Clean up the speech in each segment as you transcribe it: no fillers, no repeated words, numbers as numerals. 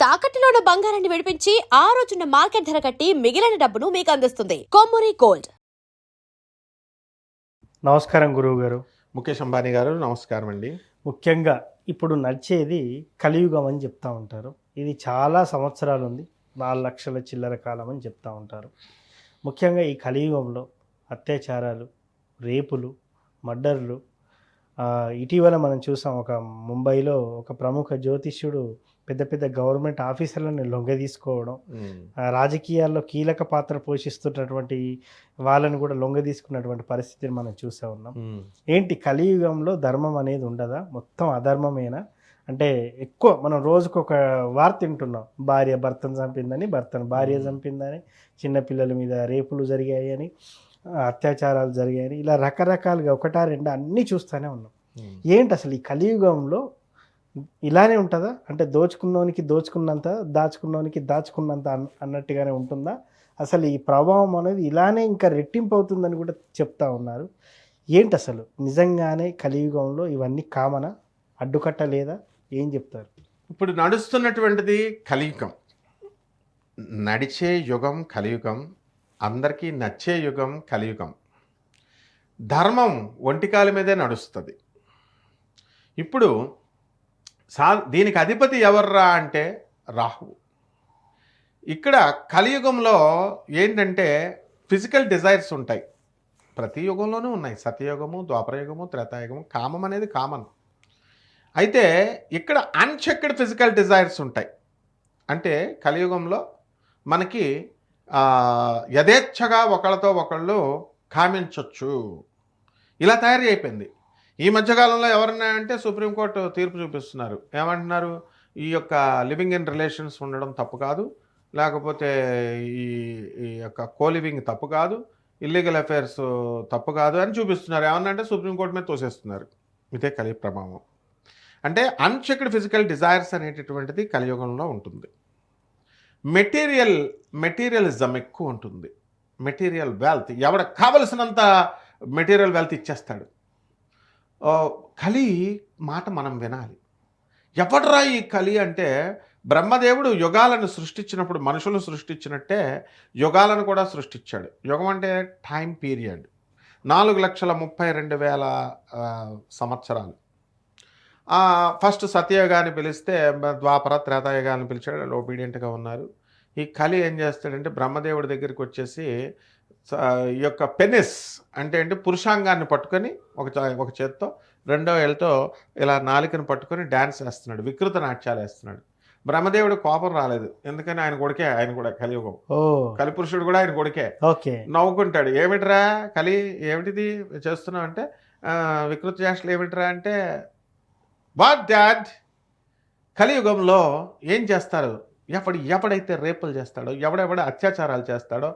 తాకట్టులో ఉన్న బంగారాన్ని విడిపించి ఆ రోజున్న మార్కెట్ ధర కట్టి మిగిలిన డబ్బును మీకు అందిస్తుంది కొమ్మూరి గోల్డ్. నమస్కారం గురువు గారు. ముఖేష్ అంబానీ గారు నమస్కారం అండి. ముఖ్యంగా ఇప్పుడు నడిచేది కలియుగం అని చెప్తా ఉంటారు. ఇది చాలా సంవత్సరాలు ఉంది, 4 లక్షల చిల్లర కాలం అని చెప్తా ఉంటారు. ముఖ్యంగా ఈ కలియుగంలో అత్యాచారాలు, రేపులు, మర్డర్లు, ఇటీవల మనం చూసాం. ఒక ముంబైలో ఒక ప్రముఖ జ్యోతిష్యుడు పెద్ద పెద్ద గవర్నమెంట్ ఆఫీసర్లను లొంగదీసుకోవడం, రాజకీయాల్లో కీలక పాత్ర పోషిస్తున్నటువంటి వాళ్ళని కూడా లొంగదీసుకున్నటువంటి పరిస్థితిని మనం చూసే ఉన్నాం. ఏంటి కలియుగంలో ధర్మం అనేది ఉండదా? మొత్తం అధర్మమేనా? అంటే ఎక్కువ మనం రోజుకు ఒక వార్త వింటున్నాం. భార్య భర్తను చంపిందని, భర్తను భార్య చంపిందని, చిన్నపిల్లల మీద రేపులు జరిగాయని, అత్యాచారాలు జరిగాయని, ఇలా రకరకాలుగా ఒకటా రెండా అన్నీ చూస్తూనే ఉన్నాం. ఏంటి అసలు ఈ కలియుగంలో ఇలానే ఉంటుందా? అంటే దోచుకున్నోనికి దోచుకున్నంత, దాచుకున్నోనికి దాచుకున్నంత అన్నట్టుగానే ఉంటుందా? అసలు ఈ ప్రభావం అనేది ఇలానే ఇంకా రెట్టింపు అవుతుందని కూడా చెప్తా ఉన్నారు. ఏంటి అసలు నిజంగానే కలియుగంలో ఇవన్నీ కామనా? అడ్డుకట్ట లేదా? ఏం చెప్తారు? ఇప్పుడు నడుస్తున్నటువంటిది కలియుగం, నడిచే యుగం కలియుగం, అందరికీ నచ్చే యుగం కలియుగం. ధర్మం ఒంటికాల మీదే నడుస్తుంది. ఇప్పుడు దీనికి అధిపతి ఎవర్రా అంటే రాహువు. ఇక్కడ కలియుగంలో ఏంటంటే ఫిజికల్ డిజైర్స్ ఉంటాయి. ప్రతి యుగంలోనూ ఉన్నాయి. సత్యయుగము, ద్వాపరయుగము, త్రేతాయుగము. కామం అనేది కామన్. అయితే ఇక్కడ అన్చెక్డ్ ఫిజికల్ డిజైర్స్ ఉంటాయి. అంటే కలియుగంలో మనకి యథేచ్ఛగా ఒకళ్ళతో ఒకళ్ళు కామించవచ్చు. ఇలా తయారీ అయిపోయింది. ఈ మధ్యకాలంలో ఎవరన్నా అంటే సుప్రీంకోర్టు తీర్పు చూపిస్తున్నారు. ఏమంటున్నారు? ఈ యొక్క లివింగ్ ఇన్ రిలేషన్స్ ఉండడం తప్పు కాదు, లేకపోతే ఈ యొక్క కోలివింగ్ తప్పు కాదు, ఇల్లీగల్ అఫైర్స్ తప్పు కాదు అని చూపిస్తున్నారు. ఏమన్నంటే సుప్రీంకోర్టు మీద తోసేస్తున్నారు. ఇదే కలి ప్రభావం. అంటే అన్చెక్డ్ ఫిజికల్ డిజైర్స్ అనేటటువంటిది కలియుగంలో ఉంటుంది. మెటీరియలిజం ఎక్కువ ఉంటుంది. మెటీరియల్ వెల్త్, ఎవరికి కావలసినంత మెటీరియల్ వెల్త్ ఇచ్చేస్తాడు. కలి మాట మనం వినాలి. ఎవడరా ఈ కలి అంటే, బ్రహ్మదేవుడు యుగాలను సృష్టించినప్పుడు మనుషులను సృష్టించినట్టే యుగాలను కూడా సృష్టించాడు. యుగం అంటే టైం పీరియడ్. 4,32,000 సంవత్సరాలు. ఫస్ట్ సత్యయుగాన్ని పిలిస్తే ద్వాపర త్రేతాయుగాన్ని పిలిచాడు. వాళ్ళు ఒబీడియంట్గా ఉన్నారు. ఈ కలి ఏం చేస్తాడంటే బ్రహ్మదేవుడి దగ్గరికి వచ్చేసి ఈ యొక్క పెనిస్ అంటే పురుషాంగాన్ని పట్టుకొని ఒక చేత్తో, రెండో ఏళ్ళతో ఇలా నాలికను పట్టుకొని డ్యాన్స్ వేస్తున్నాడు, వికృత నాట్యాలు వేస్తున్నాడు. బ్రహ్మదేవుడు కోపం రాలేదు. ఎందుకని ఆయన కొడుకే, ఆయన కూడా కలియుగం, కలిపురుషుడు కూడా ఆయన కొడుకే. నవ్వుకుంటాడు. ఏమిట్రా కలి, ఏమిటిది చేస్తున్నావు అంటే, వికృత చేష్టలు ఏమిట్రా అంటే, వాట్ డాడ్, కలియుగంలో ఏం చేస్తారు? ఎవడైతే రేపులు చేస్తాడో, ఎవడెవడ అత్యాచారాలు చేస్తాడో,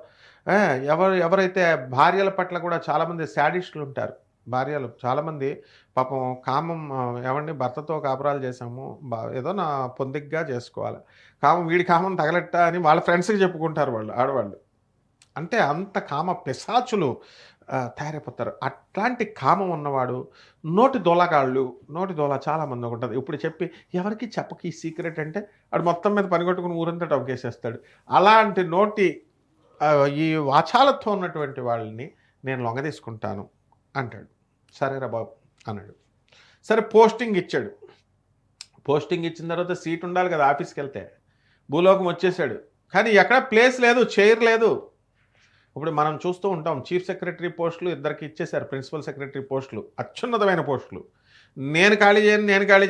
ఎవరైతే భార్యల పట్ల కూడా చాలామంది శాడిస్టులు ఉంటారు. భార్యలు చాలామంది పాపం కామం, ఏమండి భర్తతో కాపురాలు చేసాము, ఏదో నా పొందిగ్గా చేసుకోవాలి, కామం వీడి కామం తగలెట్ట అని వాళ్ళ ఫ్రెండ్స్కి చెప్పుకుంటారు వాళ్ళు ఆడవాళ్ళు. అంటే అంత కామ పిశాచులు తయారైపోతారు. అట్లాంటి కామం ఉన్నవాడు నోటి దోల చాలామంది ఉంటుంది. ఇప్పుడు చెప్పి ఎవరికి చెప్పకి సీక్రెట్ అంటే వాడు మొత్తం మీద పనిగొట్టుకుని ఊరంతా టొక్కేసేస్తాడు. అలాంటి నోటి ఈ వాచాలతో ఉన్నటువంటి వాళ్ళని నేను లొంగ తీసుకుంటాను అంటాడు. సరేరా బాబు అన్నాడు. సరే పోస్టింగ్ ఇచ్చాడు. పోస్టింగ్ ఇచ్చిన తర్వాత సీట్ ఉండాలి కదా, ఆఫీస్కి వెళ్తే. భూలోకం వచ్చేసాడు. కానీ ఎక్కడ ప్లేస్ లేదు, చైర్ లేదు. ఇప్పుడు మనం చూస్తూ ఉంటాం, చీఫ్ సెక్రటరీ పోస్టులు ఇద్దరికి ఇచ్చేశారు, ప్రిన్సిపల్ సెక్రటరీ పోస్టులు, అత్యున్నతమైన పోస్టులు. నేను ఖాళీ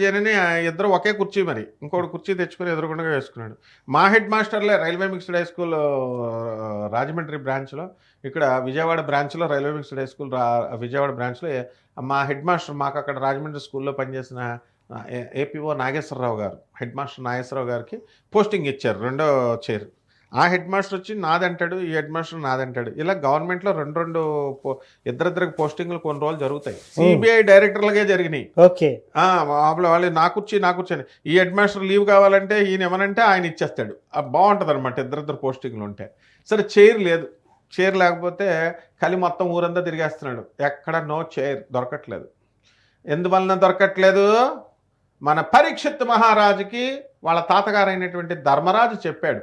చేయనని ఇద్దరు ఒకే కుర్చీ, మరి ఇంకోటి కుర్చీ తెచ్చుకొని ఎదురుకుండా వేసుకున్నాడు. మా హెడ్ మాస్టర్లే railway mixed high school Rajahmundry బ్రాంచ్లో, ఇక్కడ విజయవాడ బ్రాంచ్లో railway mixed high school Vijayawada బ్రాంచ్లో మా హెడ్ మాస్టర్, మాకు అక్కడ రాజమండ్రి స్కూల్లో పనిచేసిన ఏపీఓ నాగేశ్వరరావు గారు, హెడ్ మాస్టర్ నాగేశ్వరరావు గారికి పోస్టింగ్ ఇచ్చారు, రెండో చైర్. ఆ హెడ్ మాస్టర్ వచ్చి నాదంటాడు, ఈ హెడ్ మాస్టర్ నాదంటాడు. ఇలా గవర్నమెంట్లో రెండు ఇద్దరిద్దరికి పోస్టింగ్లు కొన్ని రోజులు జరుగుతాయి. సిబిఐ డైరెక్టర్లకే జరిగినాయి. వాళ్ళు నా కుర్చీ అని. ఈ హెడ్ మాస్టర్ లీవ్ కావాలంటే ఈయన ఏమనంటే ఆయన ఇచ్చేస్తాడు. బాగుంటుంది అనమాట ఇద్దరిద్దరు పోస్టింగ్లు ఉంటే. సరే చైర్ లేదు. చైర్ లేకపోతే కలి మొత్తం ఊరంతా తిరిగేస్తున్నాడు. ఎక్కడ నో చైర్ దొరకట్లేదు. ఎందువలన దొరకట్లేదు? మన పరీక్షిత్ మహారాజుకి వాళ్ళ తాతగారైనటువంటి ధర్మరాజు చెప్పాడు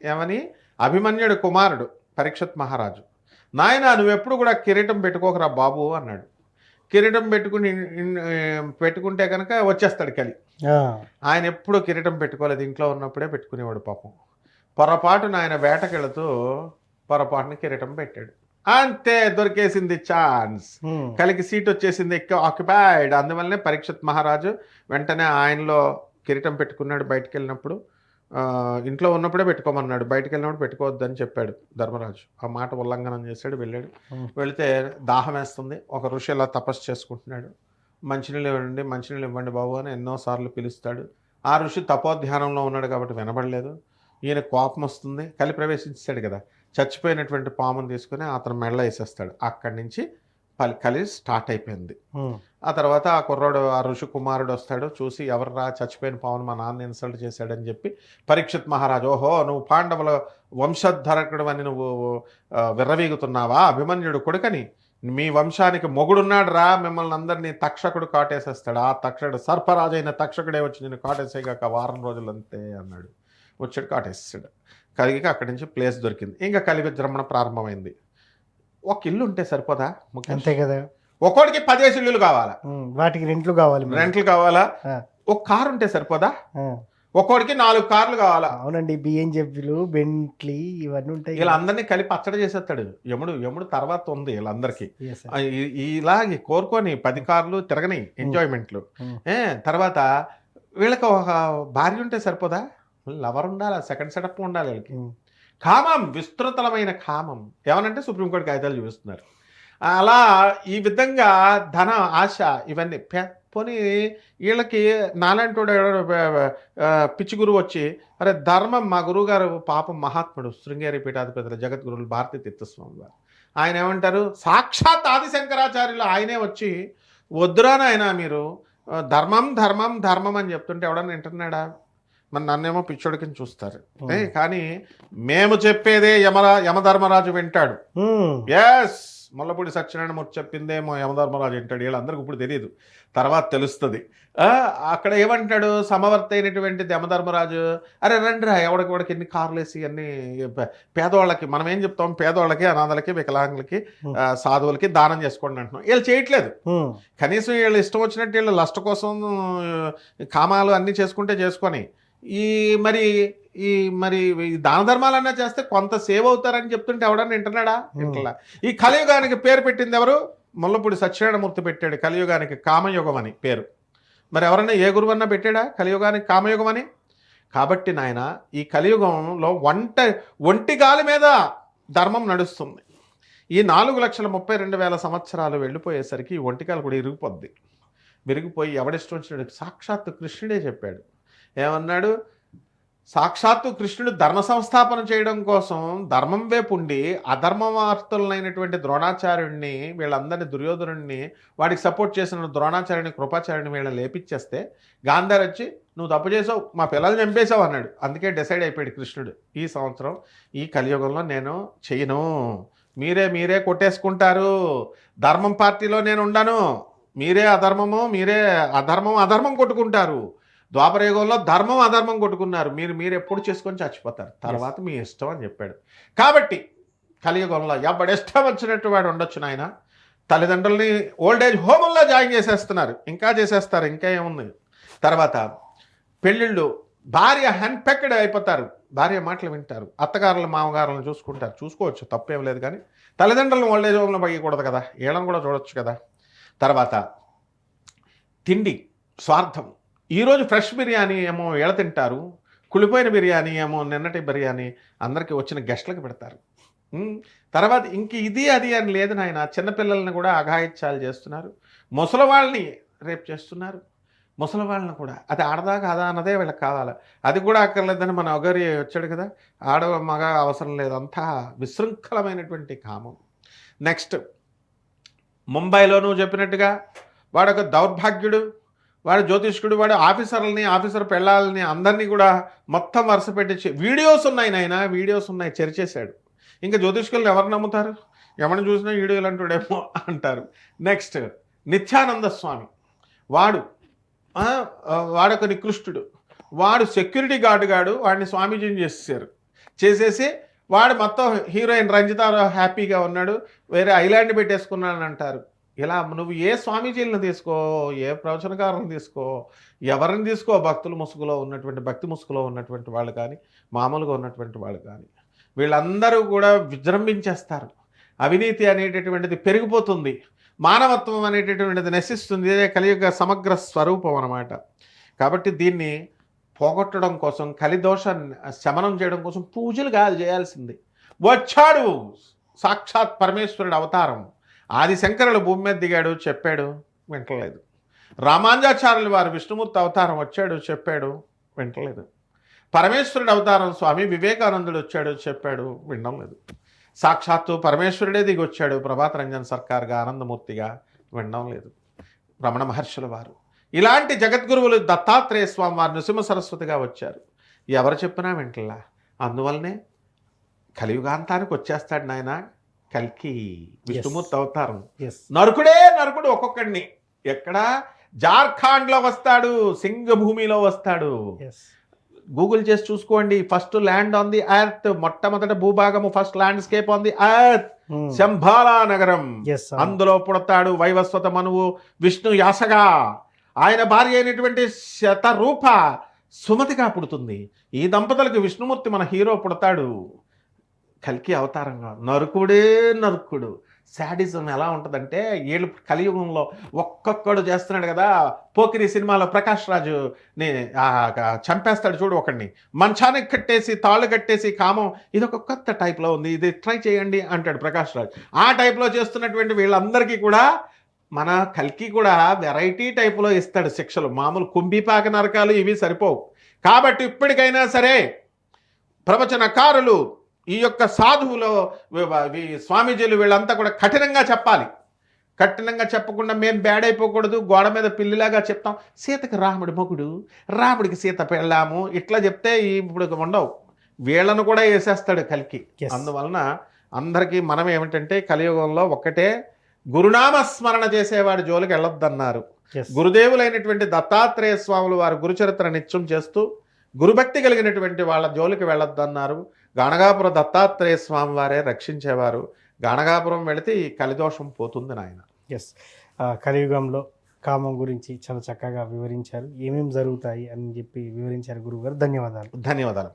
ఏమని, అభిమన్యుడు కుమారుడు పరీక్షిత్ మహారాజు, నాయన నువ్వెప్పుడు కూడా కిరీటం పెట్టుకోకరా బాబు అన్నాడు. కిరీటం పెట్టుకుంటే కనుక వచ్చేస్తాడు కలి. ఆయన ఎప్పుడూ కిరీటం పెట్టుకోలేదు, ఇంట్లో ఉన్నప్పుడే పెట్టుకునేవాడు పాపం. పొరపాటున ఆయన వేటకెళుతూ పొరపాటున కిరీటం పెట్టాడు, అంతే దొరికేసింది ఛాన్స్. కలికి సీట్ వచ్చేసింది, ఆక్యుపైడ్. అందువల్లనే పరీక్షిత్ మహారాజు వెంటనే ఆయనలో కిరీటం పెట్టుకున్నాడు. బయటకు వెళ్ళినప్పుడు ఇంట్లో ఉన్నప్పుడే పెట్టుకోమన్నాడు, బయటకు వెళ్ళినప్పుడు పెట్టుకోవద్దని చెప్పాడు ధర్మరాజు. ఆ మాట ఉల్లంఘనం చేశాడు. వెళ్ళాడు. వెళితే దాహం వేస్తుంది. ఒక ఋషి ఇలా తపస్సు చేసుకుంటున్నాడు. మంచినీళ్ళు ఇవ్వండి బాబు అని ఎన్నోసార్లు పిలుస్తాడు. ఆ ఋషి తపోధ్యానంలో ఉన్నాడు కాబట్టి వినబడలేదు. ఈయన కోపం వస్తుంది. కలి ప్రవేశించాడు కదా, చచ్చిపోయినటువంటి పామును తీసుకుని అతను మెడలో వేసేస్తాడు. అక్కడి నుంచి కలి స్టార్ట్ అయిపోయింది. ఆ తర్వాత ఆ కుర్రాడు, ఆ ఋషి కుమారుడు వస్తాడు. చూసి ఎవర్రా చచ్చిపోయిన పామును మా నాన్న ఇన్సల్ట్ చేశాడని చెప్పి పరీక్షిత్ మహారాజు, ఓహో నువ్వు పాండవుల వంశధరకుడు అని నువ్వు విర్రవీగుతున్నావా, అభిమన్యుడు కొడుకని, మీ వంశానికి మొగుడున్నాడు రా, మిమ్మల్ని అందరినీ తక్షకుడు కాటేసేస్తాడు. ఆ తక్షకుడు సర్పరాజు అయిన తక్షకుడే వచ్చి నేను కాటేసేగాక వారం రోజులు అంతే అన్నాడు. వచ్చాడు, కాటేసాడు. కలిగికి అక్కడి నుంచి ప్లేస్ దొరికింది. ఇంకా కలిగి విజృంభణ ప్రారంభమైంది. ఒక ఇల్లు ఉంటే సరిపోదా? అంతే కదా, ఒక్కోడికి 10 ఇల్లులు కావాలా, వాటికి రెంట్లు కావాలా, ఒక కారు ఉంటే సరిపోదా? ఒక్కోడికి 4 కార్లు కావాలా. అవునండి, బిఎండబ్ల్యూ, బెంట్లీ ఇవన్నీ ఉంటాయి. వీళ్ళందరినీ కలిపి అచ్చడి చేసేస్తాడు యముడు. తర్వాత ఉంది వీళ్ళందరికీ ఇలా కోరుకొని 10 కార్లు తిరగని ఎంజాయ్మెంట్లు. తర్వాత వీళ్ళకి ఒక భార్య ఉంటే సరిపోదా? లవర్ ఉండాలి, సెకండ్ సెటప్ ఉండాలి వీళ్ళకి. కామం, విస్తృతమైన కామం. ఏమనంటే సుప్రీంకోర్టు కాగితాలు చూపిస్తున్నారు. అలా ఈ విధంగా ధన ఆశ ఇవన్నీ పోనీ వీళ్ళకి నాలాంటి పిచ్చి గురువు వచ్చి, అరే ధర్మం, మా గురువుగారు పాపం మహాత్ముడు శృంగేరి పీఠాధిపతులు జగద్గురువులు భారతీ తీర్థస్వామి వారు, ఆయన ఏమంటారు, సాక్షాత్ ఆదిశంకరాచార్యులు ఆయనే వచ్చి వద్దురానైనా మీరు ధర్మం ధర్మం ధర్మం అని చెప్తుంటే ఎవడన్నా వింటున్నాడా? మరి నన్నేమో పిచ్చోడి కింద చూస్తారు. కానీ మేము చెప్పేదే యమధర్మరాజు వింటాడు. ఎస్, ముల్లపూడి సత్యనారాయణమూర్తి చెప్పిందేమో యమధర్మరాజు వింటాడు. వీళ్ళందరికీ ఇప్పుడు తెలియదు, తర్వాత తెలుస్తుంది. అక్కడ ఏమంటాడు సమవర్తి అయినటువంటి యమధర్మరాజు, అరే రండిరా, ఎవడికి ఎన్ని కార్లు వేసి అన్ని పేదవాళ్ళకి, మనం ఏం చెప్తాం, పేదవాళ్ళకి, అనాథలకి, వికలాంగులకి, సాధువులకి దానం చేసుకోండి అంటున్నాం. వీళ్ళు చేయట్లేదు. కనీసం వీళ్ళు ఇష్టం వచ్చినట్టు వీళ్ళు లష్ట కోసం కామాలు అన్నీ చేసుకుంటే చేసుకొని మరి దాన ధర్మాలన్నా చేస్తే కొంత సేవ్ అవుతారని చెప్తుంటే ఎవడన్నా వింటున్నాడా? ఇంటలా. ఈ కలియుగానికి పేరు పెట్టింది ఎవరు? ముల్లపూడి సత్యనారాయణమూర్తి పెట్టాడు కలియుగానికి కామయుగం అని పేరు. మరి ఎవరన్నా ఏ గురువన్నా పెట్టాడా కలియుగానికి కామయుగం అని? కాబట్టి నాయన ఈ కలియుగంలో ఒంటి గాలి మీద ధర్మం నడుస్తుంది. ఈ 4,32,000 సంవత్సరాలు వెళ్ళిపోయేసరికి ఈ ఒంటికాలు కూడా విరిగిపోయి ఎవడిష్టం వచ్చినాడు? సాక్షాత్తు కృష్ణుడే చెప్పాడు. ఏమన్నాడు? సాక్షాత్తు కృష్ణుడు ధర్మ సంస్థాపన చేయడం కోసం ధర్మం వైపు ఉండి అధర్మవార్తలైనటువంటి ద్రోణాచార్యుడిని, వీళ్ళందరినీ, దుర్యోధనుడిని, వాడికి సపోర్ట్ చేసిన ద్రోణాచార్యుని, కృపాచార్యుని వీళ్ళని లేపించేస్తే గాంధారి వచ్చి నువ్వు తప్పు చేసావు, మా పిల్లలు చంపేశావు అన్నాడు. అందుకే డిసైడ్ అయిపోయాడు కృష్ణుడు, ఈ సంవత్సరం ఈ కలియుగంలో నేను చెయ్యను, మీరే కొట్టేసుకుంటారు, ధర్మం పార్టీలో నేను ఉండను, మీరే అధర్మం కొట్టుకుంటారు. ద్వాపరయుగంలో ధర్మం అధర్మం కొట్టుకున్నారు, మీరు ఎప్పుడు చేసుకొని చచ్చిపోతారు, తర్వాత మీ ఇష్టం అని చెప్పాడు. కాబట్టి కలియుగంలో ఎవడిష్టం వచ్చినట్టు వాడు ఉండొచ్చు నాయన. తల్లిదండ్రుల్ని ఓల్డేజ్ హోముల్లో జాయిన్ చేసేస్తున్నారు, ఇంకా చేసేస్తారు, ఇంకా ఏముంది. తర్వాత పెళ్ళిళ్ళు, భార్య హ్యాండ్పెక్డ్ అయిపోతారు, భార్య మాటలు వింటారు, అత్తగారులు మామగారులను చూసుకోవచ్చు, తప్పేం లేదు. కానీ తల్లిదండ్రులను ఓల్డేజ్ హోమ్లో పయ్యకూడదు కదా, ఏళ్ళని కూడా చూడొచ్చు కదా. తర్వాత తిండి, స్వార్థం. ఈరోజు ఫ్రెష్ బిర్యానీ ఏమో ఏళ్ళ తింటారు, కుళ్ళిపోయిన బిర్యానీ ఏమో నిన్నటి బిర్యానీ అందరికీ వచ్చిన గెస్ట్లకు పెడతారు. తర్వాత ఇంక ఇది అది అని లేదు నాయన. చిన్నపిల్లల్ని కూడా అఘాయిత్యాలు చేస్తున్నారు, ముసలివాళ్ళని రేపు చేస్తున్నారు, ముసలివాళ్ళని కూడా. అది ఆడదా కాదా అన్నదే వీళ్ళకి కావాలి, అది కూడా అక్కర్లేదని మన ఒగరి వచ్చాడు కదా, ఆడ మగ అవసరం లేదు, అంతా విశృంఖలమైనటువంటి కామం. నెక్స్ట్ ముంబైలో నువ్వు చెప్పినట్టుగా వాడొక దౌర్భాగ్యుడు, వాడు జ్యోతిష్కుడు, వాడు ఆఫీసర్ పెళ్ళాలని అందరినీ కూడా మొత్తం వరుస పెట్టి వీడియోస్ ఉన్నాయి నాయన, వీడియోస్ ఉన్నాయి, చెరిచేశాడు. ఇంకా జ్యోతిష్కులను ఎవరు నమ్ముతారు? ఎవరిని చూసినా వీడియోలు అంటాడేమో అంటారు. నెక్స్ట్ నిత్యానంద స్వామి, వాడొక నికృష్టుడు, వాడు సెక్యూరిటీ గార్డు వాడిని స్వామీజీని చేసేసి వాడు మొత్తం హీరోయిన్ రంజిత హ్యాపీగా ఉన్నాడు, వేరే ఐలాండ్ పెట్టేసుకున్నాను అంటారు. ఇలా నువ్వు ఏ స్వామీజీలను తీసుకో, ఏ ప్రవచనకారులను తీసుకో, ఎవరిని తీసుకో, భక్తుల ముసుగులో ఉన్నటువంటి భక్తి ముసుగులో ఉన్నటువంటి వాళ్ళు కానీ, మామూలుగా ఉన్నటువంటి వాళ్ళు కానీ, వీళ్ళందరూ కూడా విజృంభించేస్తారు. అవినీతి అనేటటువంటిది పెరిగిపోతుంది, మానవత్వం అనేటటువంటిది నశిస్తుంది. ఇదే కలియుగ సమగ్ర స్వరూపం అన్నమాట. కాబట్టి దీన్ని పోగొట్టడం కోసం, కలిదోష శమనం చేయడం కోసం పూజలు కాదు చేయాల్సింది. వచ్చాడు సాక్షాత్ పరమేశ్వరుడు అవతారం. ఆది శంకరులు భూమి మీద దిగాడు, చెప్పాడు, వింటలేదు. రామానుజాచార్యులు వారు విష్ణుమూర్తి అవతారం వచ్చాడు, చెప్పాడు, వింటలేదు. పరమేశ్వరుడు అవతారం స్వామి వివేకానందుడు వచ్చాడు, చెప్పాడు, వినడం లేదు. సాక్షాత్తు పరమేశ్వరుడే దిగి వచ్చాడు ప్రభాత్ రంజన్ సర్కార్గా, ఆనందమూర్తిగా, వినడం లేదు. రమణ మహర్షుల వారు, ఇలాంటి జగద్గురువులు దత్తాత్రేయ స్వామి వారు నృసింహ సరస్వతిగా వచ్చారు. ఎవరు చెప్పినా వింటలా. అందువల్లనే కలియుగాంతానికి వచ్చేస్తాడు నాయన కల్కి, విష్ణుమూర్తి అవతారం. నరుకుడు ఒక్కొక్కడిని. ఎక్కడ? జార్ఖండ్లో వస్తాడు, సింగభూమిలో వస్తాడు. గూగుల్ చేసి చూసుకోండి. First land on the earth, మొట్టమొదటి భూభాగము, first landscape on the earth, Shambhala నగరం. అందులో పుడతాడు వైవస్వత మనువు విష్ణు యాసగా. ఆయన భార్య అయినటువంటి శతరూప సుమతిగా పుడుతుంది. ఈ దంపతులకు విష్ణుమూర్తి మన హీరో పుడతాడు కల్కి అవతారంగా. నరుకుడు. శాడిజం ఎలా ఉంటుందంటే, వీళ్ళు కలియుగంలో ఒక్కొక్కడు చేస్తున్నాడు కదా. పోకిరి సినిమాలో ప్రకాష్ రాజుని చంపేస్తాడు చూడు ఒకడిని, మంచానికి కట్టేసి తాళ్ళు కట్టేసి కామం. ఇది ఒక కొత్త టైప్లో ఉంది, ఇది ట్రై చేయండి అంటాడు ప్రకాష్ రాజు. ఆ టైప్లో చేస్తున్నటువంటి వీళ్ళందరికీ కూడా మన కల్కి కూడా వెరైటీ టైపులో ఇస్తాడు శిక్షలు. మామూలు కుంభిపాక నరకాలు ఇవి సరిపోవు. కాబట్టి ఇప్పటికైనా సరే ప్రవచనకారులు, ఈ యొక్క సాధువులో స్వామీజీలు వీళ్ళంతా కూడా కఠినంగా చెప్పాలి. కఠినంగా చెప్పకుండా మేము బ్యాడ్ అయిపోకూడదు, గోడ మీద పిల్లిలాగా చెప్తాం. సీతకి రాముడి మొగుడు, రాముడికి సీత పెళ్ళాము, ఇట్లా చెప్తే ఇప్పుడు ఉండవు. వీళ్ళను కూడా వేసేస్తాడు కల్కి. అందువలన అందరికీ మనం ఏమిటంటే, కలియుగంలో ఒక్కటే, గురునామస్మరణ చేసేవాడి జోలికి వెళ్ళొద్దన్నారు. గురుదేవులైనటువంటి దత్తాత్రేయ స్వాములు వారు గురుచరిత్ర నిత్యం చేస్తూ గురుభక్తి కలిగినటువంటి వాళ్ళ జోలికి వెళ్ళొద్దన్నారు. గాణగాపురం దత్తాత్రేయ స్వామి వారే రక్షించేవారు. గాణగాపురం వెళితే ఈ కలిదోషం పోతుంది నాయన. కలియుగంలో కామం గురించి చాలా చక్కగా వివరించారు. ఏమేమి జరుగుతాయి అని చెప్పి వివరించారు గురువుగారు. ధన్యవాదాలు.